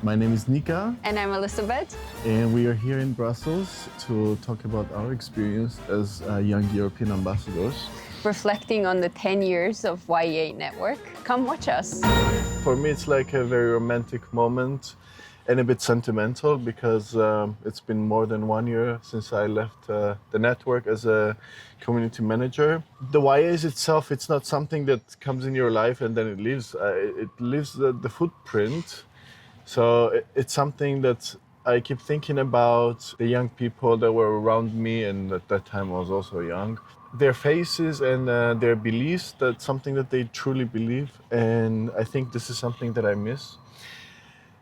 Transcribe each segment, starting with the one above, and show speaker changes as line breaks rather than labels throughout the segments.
My name is Nika,
And I'm Elisabed.
and we are here in Brussels to talk about our experience as young European ambassadors.
Reflecting on the 10 years of YEA network. Come watch us.
For me, it's like a very romantic moment and a bit sentimental because it's been more than 1 year since I left the network as a community manager. The YEAs itself, it's not something that comes in your life and then it leaves. It leaves the footprint. So it's something that I keep thinking about the young people that were around me, and at that time I was also young. Their faces and their beliefs, that's something that they truly believe, and I think this is something that I miss.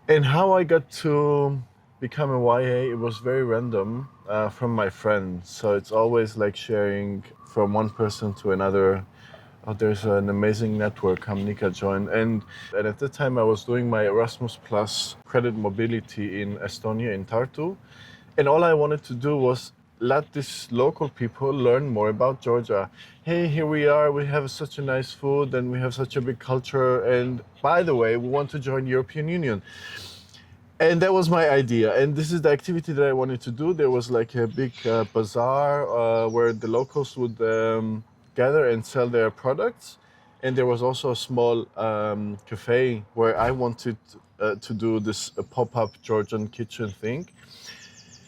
And how I got to become a YA, it was very random from my friends. So it's always like sharing from one person to another. Oh, there's an amazing network, come Nika join. And at the time I was doing my Erasmus Plus credit mobility in Estonia, in Tartu. And all I wanted to do was let these local people learn more about Georgia. Hey, here we are, we have such a nice food and we have such a big culture. And by the way, we want to join European Union. And that was my idea. And this is the activity that I wanted to do. There was like a big bazaar where the locals would gather and sell their products. And there was also a small cafe where I wanted to do this pop-up Georgian kitchen thing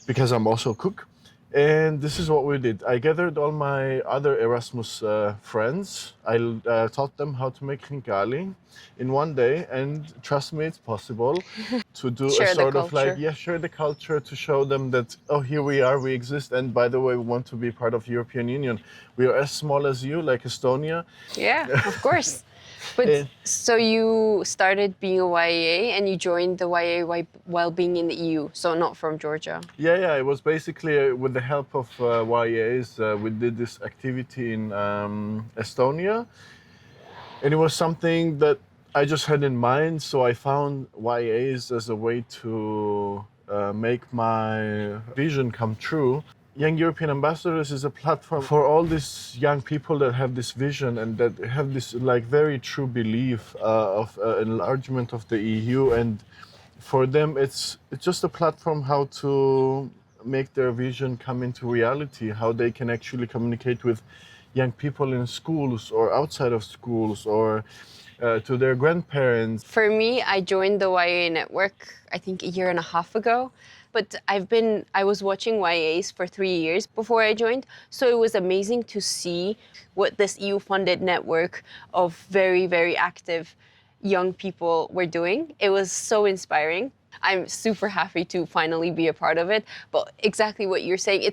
because I'm also a cook. And this is what we did. I gathered all my other Erasmus friends. I taught them how to make khinkali in one day. And trust me, it's possible to do
Share
a
the
sort of like,
culture.
share the culture, to show them that, oh, here we are, we exist. And by the way, we want to be part of European Union. We are as small as you, like Estonia.
Yeah, of course. But
And-
so you started being a YEA and you joined the YEA while being in the EU, so not from Georgia.
Yeah, it was basically with the help of YEAs, we did this activity in Estonia. And it was something that I just had in mind, so I found YEAs as a way to make my vision come true. Young European Ambassadors is a platform for all these young people that have this vision and that have this like very true belief of enlargement of the EU. And for them, it's just a platform how to make their vision come into reality, how they can actually communicate with young people in schools or outside of schools or to their grandparents.
For me, I joined the YEA network, I think a year and a half ago. But I was watching YEAs for 3 years before I joined. So it was amazing to see what this EU-funded network of very, very active young people were doing. It was so inspiring. I'm super happy to finally be a part of it. But exactly what you're saying,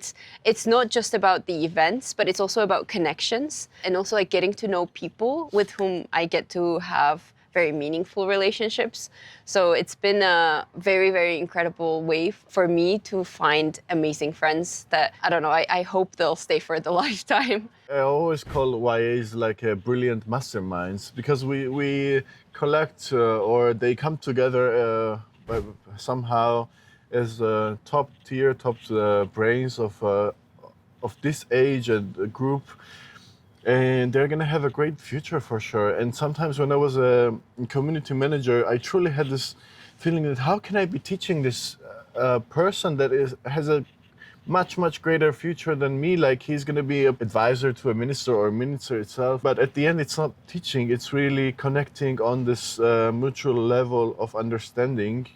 it's not just about the events, but it's also about connections and also like getting to know people with whom I get to have very meaningful relationships. So it's been a very, very incredible way for me to find amazing friends that, I don't know, I hope they'll stay for the lifetime.
I always call YAs like a brilliant masterminds because we collect or they come together somehow as top tier, top brains of this age and group. And they're gonna have a great future for sure. And sometimes when I was a community manager, I truly had this feeling that how can I be teaching this person that has a much greater future than me? Like he's gonna be an advisor to a minister or a minister itself. But at the end, it's not teaching. It's really connecting on this mutual level of understanding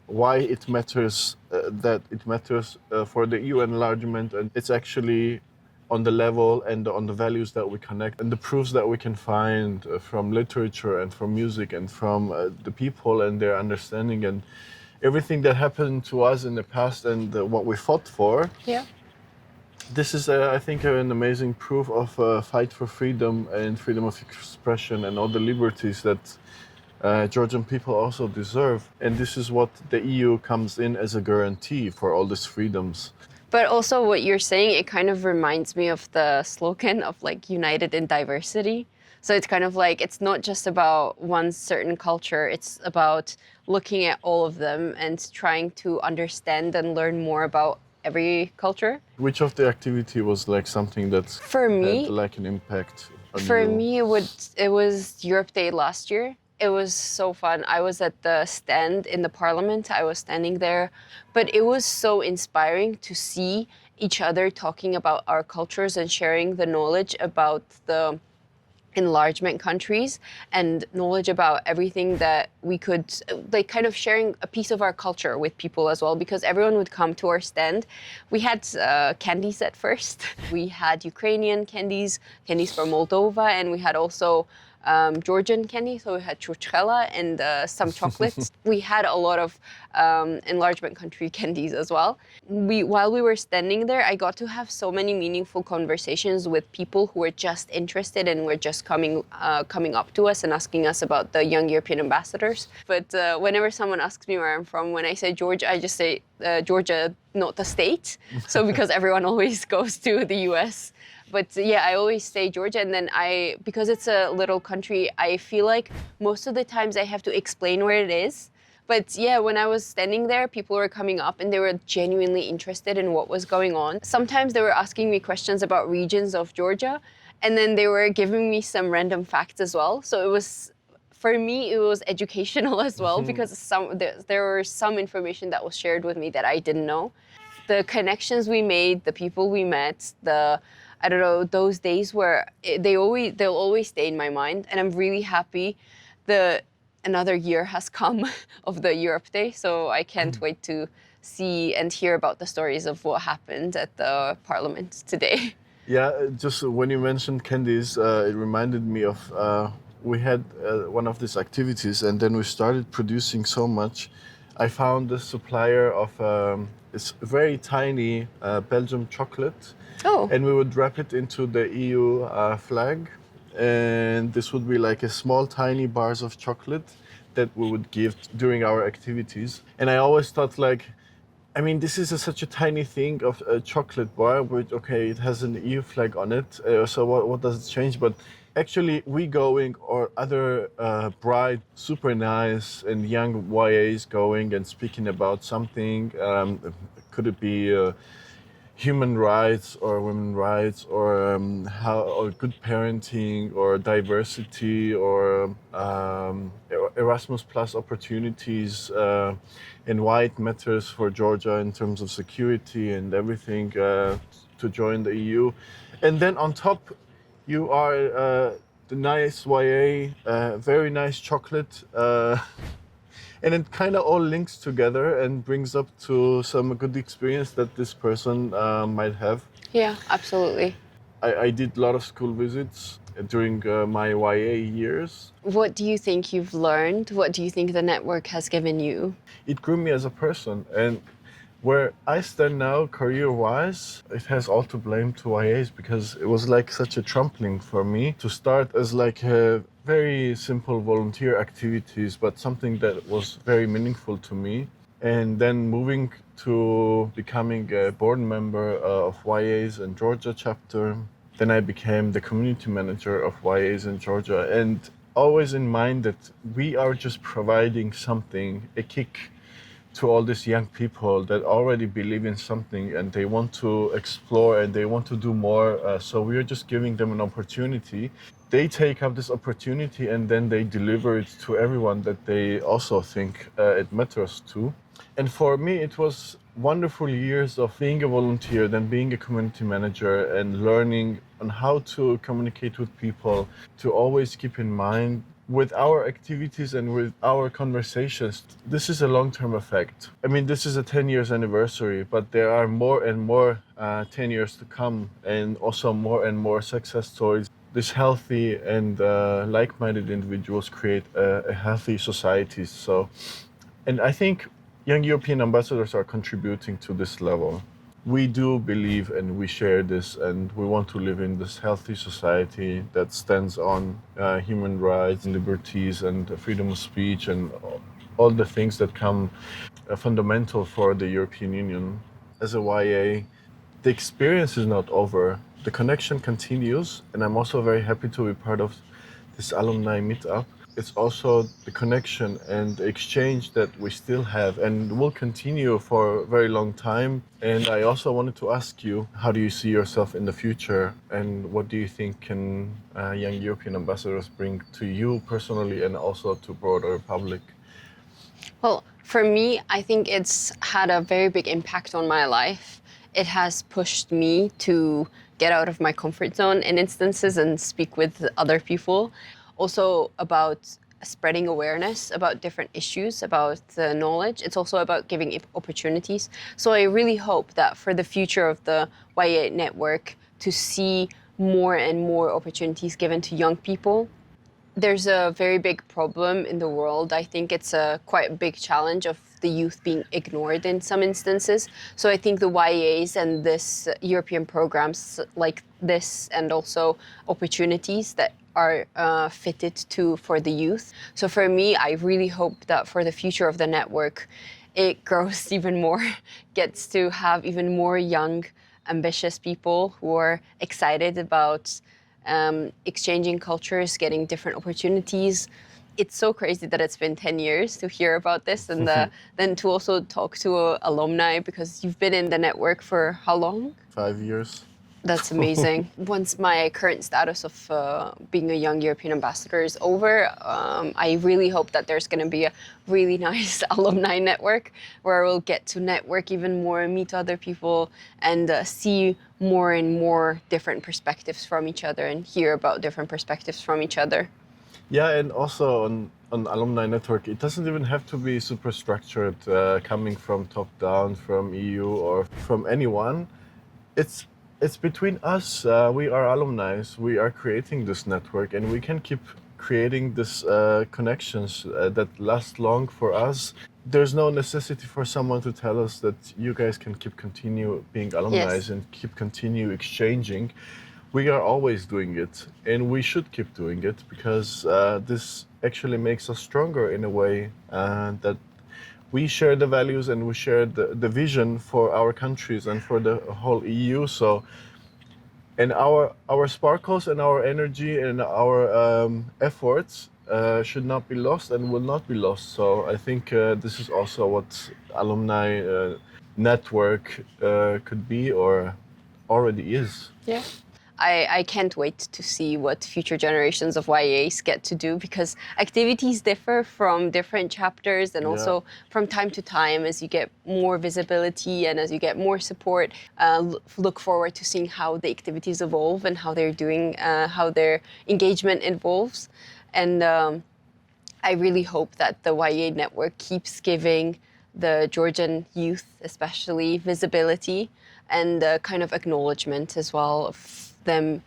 why it matters, that it matters for the EU enlargement, and it's actually on the level and on the values that we connect and the proofs that we can find from literature and from music and from the people and their understanding and everything that happened to us in the past and what we fought for.
Yeah.
This is, I think, an amazing proof of a fight for freedom and freedom of expression and all the liberties that Georgian people also deserve. And this is what the EU comes in as a guarantee for all these freedoms.
But also what you're saying, it kind of reminds me of the slogan of like united in diversity. So it's kind of like, it's not just about one certain culture, it's about looking at all of them and trying to understand and learn more about every culture.
Which of the activity was like something that
For me,
had like an impact on
for
you?
me, it was Europe Day last year. It was so fun. I was at the stand in the parliament. I was standing there, but it was so inspiring to see each other talking about our cultures and sharing the knowledge about the enlargement countries and knowledge about everything that we could, like, kind of sharing a piece of our culture with people as well, because everyone would come to our stand. We had candies at first. We had Ukrainian candies, candies from Moldova, and we had also Georgian candy. So we had churchela and some chocolates. We had a lot of enlargement country candies as well. While we were standing there, I got to have so many meaningful conversations with people who were just interested and were just coming up to us and asking us about the young European ambassadors. But whenever someone asks me where I'm from, when I say Georgia, I just say Georgia, not the state. So because everyone always goes to the US. But yeah, I always say Georgia, and then because it's a little country, I feel like most of the times I have to explain where it is. But yeah, when I was standing there, people were coming up and they were genuinely interested in what was going on. Sometimes they were asking me questions about regions of Georgia, and then they were giving me some random facts as well. So it was, for me, it was educational as well, because there were some information that was shared with me that I didn't know. The connections we made, the people we met, I don't know, those days where they'll always stay in my mind, and I'm really happy another year has come of the Europe Day, so I can't wait to see and hear about the stories of what happened at the Parliament today.
Yeah, just when you mentioned candies, it reminded me of we had one of these activities, and then we started producing so much. I found a supplier of this very tiny Belgium chocolate.
Oh.
And we would wrap it into the EU flag. And this would be like a small, tiny bars of chocolate that we would give during our activities. And I always thought, like, I mean, this is such a tiny thing of a chocolate bar, which, okay, it has an EU flag on it. So what does it change? But actually, we going, or other bright, super nice and young YAs going and speaking about something, could it be human rights or women's rights, or or good parenting, or diversity, or Erasmus Plus opportunities, and why it matters for Georgia in terms of security and everything to join the EU. And then on top, you are the nice YA, very nice chocolate. And it kind of all links together and brings up to some good experience that this person might have.
Yeah, absolutely.
I did a lot of school visits during my YA years.
What do you think you've learned? What do you think the network has given you?
It grew me as a person, and where I stand now, career-wise, it has all to blame to YAs, because it was like such a trampoline for me to start as like a very simple volunteer activities, but something that was very meaningful to me. And then moving to becoming a board member of YAs in Georgia chapter. Then I became the community manager of YAs in Georgia, and always in mind that we are just providing something, a kick to all these young people that already believe in something and they want to explore and they want to do more. So we are just giving them an opportunity. They take up this opportunity and then they deliver it to everyone that they also think it matters to. And for me, it was wonderful years of being a volunteer, then being a community manager, and learning on how to communicate with people, to always keep in mind with our activities and with our conversations, this is a long-term effect. I mean, this is a 10 years anniversary, but there are more and more 10 years to come, and also more and more success stories. This healthy and like-minded individuals create a healthy society. So, and I think young European ambassadors are contributing to this level. We do believe and we share this, and we want to live in this healthy society that stands on human rights, liberties, and freedom of speech, and all the things that come fundamental for the European Union. As a YA, the experience is not over. The connection continues, and I'm also very happy to be part of this alumni meetup. it's also the connection and the exchange that we still have and will continue for a very long time. And I also wanted to ask you, how do you see yourself in the future, and what do you think can young European ambassadors bring to you personally and also to broader public?
Well, for me, I think it's had a very big impact on my life. It has pushed me to get out of my comfort zone in instances and speak with other people. Also about spreading awareness about different issues, about the knowledge. It's also about giving opportunities. So I really hope that for the future of the YEA network, to see more and more opportunities given to young people. There's a very big problem in the world. I think it's a quite big challenge of the youth being ignored in some instances. So I think the YEAs and this European programs like this, and also opportunities that are fitted to for the youth. So for me, I really hope that for the future of the network, it grows even more, gets to have even more young, ambitious people who are excited about exchanging cultures, getting different opportunities. It's so crazy that it's been 10 years to hear about this, and then to also talk to alumni, because you've been in the network for how long?
5 years.
That's amazing. Once my current status of being a young European ambassador is over, I really hope that there's going to be a really nice alumni network where we'll get to network even more, meet other people, and see more and more different perspectives from each other and hear about different perspectives from each other.
Yeah, and also on alumni network, it doesn't even have to be super structured, coming from top down, from EU or from anyone. It's between us. We are alumni. We are creating this network, and we can keep creating this connections that last long for us. There's no necessity for someone to tell us that you guys can continue being alumni.
Yes.
And continue exchanging. We are always doing it, and we should keep doing it, because this actually makes us stronger in a way, that we share the values and we share the vision for our countries and for the whole EU. So, and our sparkles and our energy and our efforts should not be lost and will not be lost. So I think this is also what alumni network could be, or already is.
Yeah. I can't wait to see what future generations of YEAs get to do, because activities differ from different chapters, and also from time to time, as you get more visibility and as you get more support, look forward to seeing how the activities evolve and how they're doing, how their engagement evolves. And I really hope that the YEA network keeps giving the Georgian youth, especially, visibility and kind of acknowledgement as well of them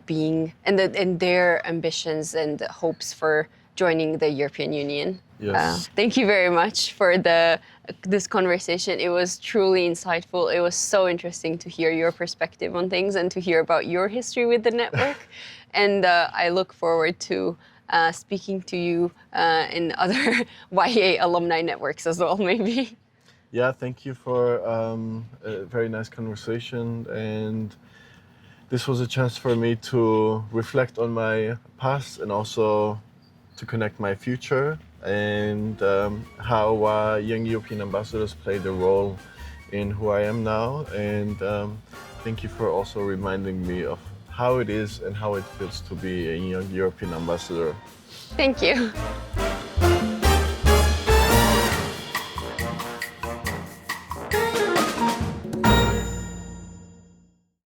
being, and their ambitions and hopes for joining the European Union.
Yes.
Thank you very much for this conversation. It was truly insightful. It was so interesting to hear your perspective on things and to hear about your history with the network. And I look forward to speaking to you in other YEA alumni networks as well, maybe.
Yeah, thank you for a very nice conversation, and this was a chance for me to reflect on my past and also to connect my future, and how young European ambassadors played a role in who I am now. And thank you for also reminding me of how it is and how it feels to be a young European ambassador.
Thank you.